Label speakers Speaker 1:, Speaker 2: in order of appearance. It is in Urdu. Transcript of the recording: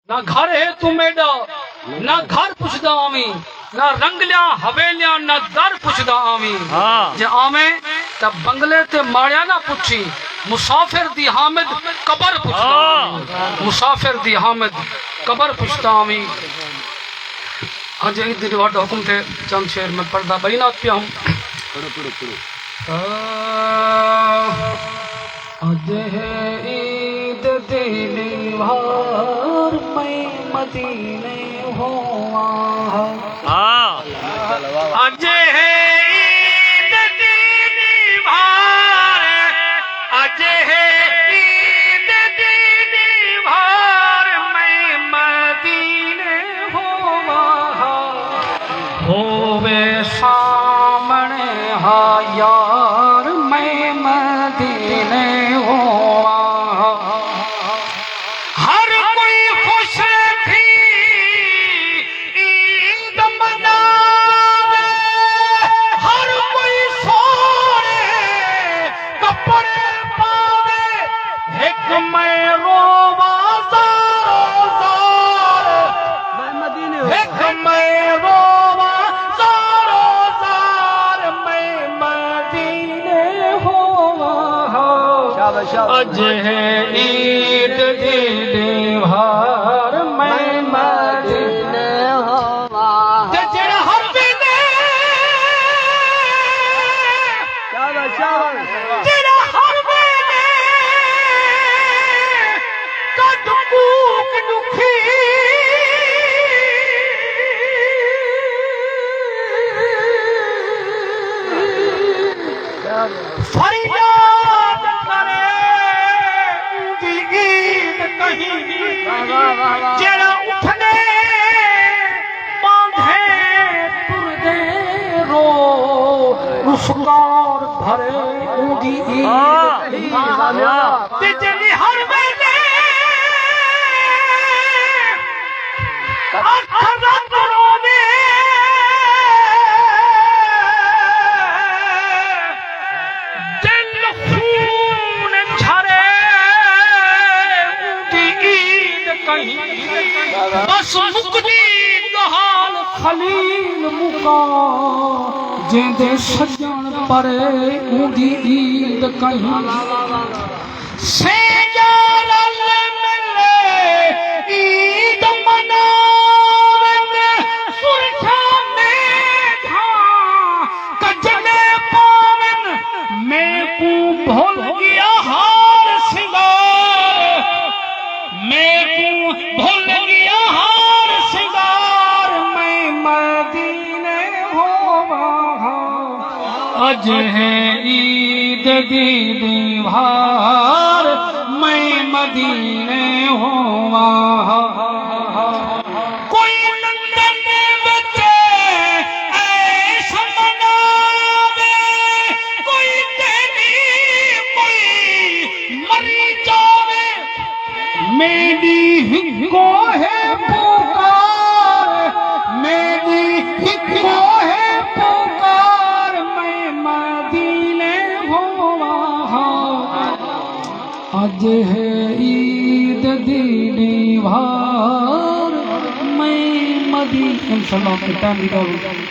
Speaker 1: نہ گھر ہے تو میڈا نہ گھر پوچھدا آویں نہ رنگلیاں حویلیاں نہ در پوچھدا آویں جے آویں تے بنگلے تے ماڑیا نہ پوچھی مسافر دی حامد قبر پوچھدا آویں مسافر دی حامد قبر پوچھدا آویں آج عید دی واڈا حکم تھے چند شعر میں پڑھدا بینات پیا ہوں آج ہے عید دی دیوار میں مدینے ہوا آج ہے عید دی دیوار آج ہے عید دی دیوار میں مدینے ہوا ہووے سامنے ہا یار میں مدینے ہوا ہر کوئی خوش تھی عید مناوے ہر کوئی سونے کپڑے پاوے ایک میں رووا زارو زار میں مدینے ایک میں رووا زارو زار میں مدینے ہوا اج ہے عید دی دیوار میں مدینے ہوا جڑا ہر ویلے جڑا ہر ویلے کٹ کوک دکھی فریاد کرے دی عید کہیں جڑا اٹھنے باندھے تردے رو رسکار بھرے دی عید تے جڑی ہر ویلے اکھ رات رووے بس مکدی گہال خلیل مکا جیندے سجن پرے اونڈی عید کہیں سیجال ملے عید مناون سرخا میٹھا کجلے پاون میں کو بھول گیا ہار سنگار میں کو بھول گیا ہار سنگار میں مدینے ہوا اج ہے عید دی دیوار میں مدینے ہوا کوئی لندن وچ عیش مناوے کوئی دہلی کوئی مری جاوے میری ہکو ہے پکار میری ہکو ہے پکار میں مدینے ہوا آج ہے عید دی دیوار میں مدینے انشاءاللہ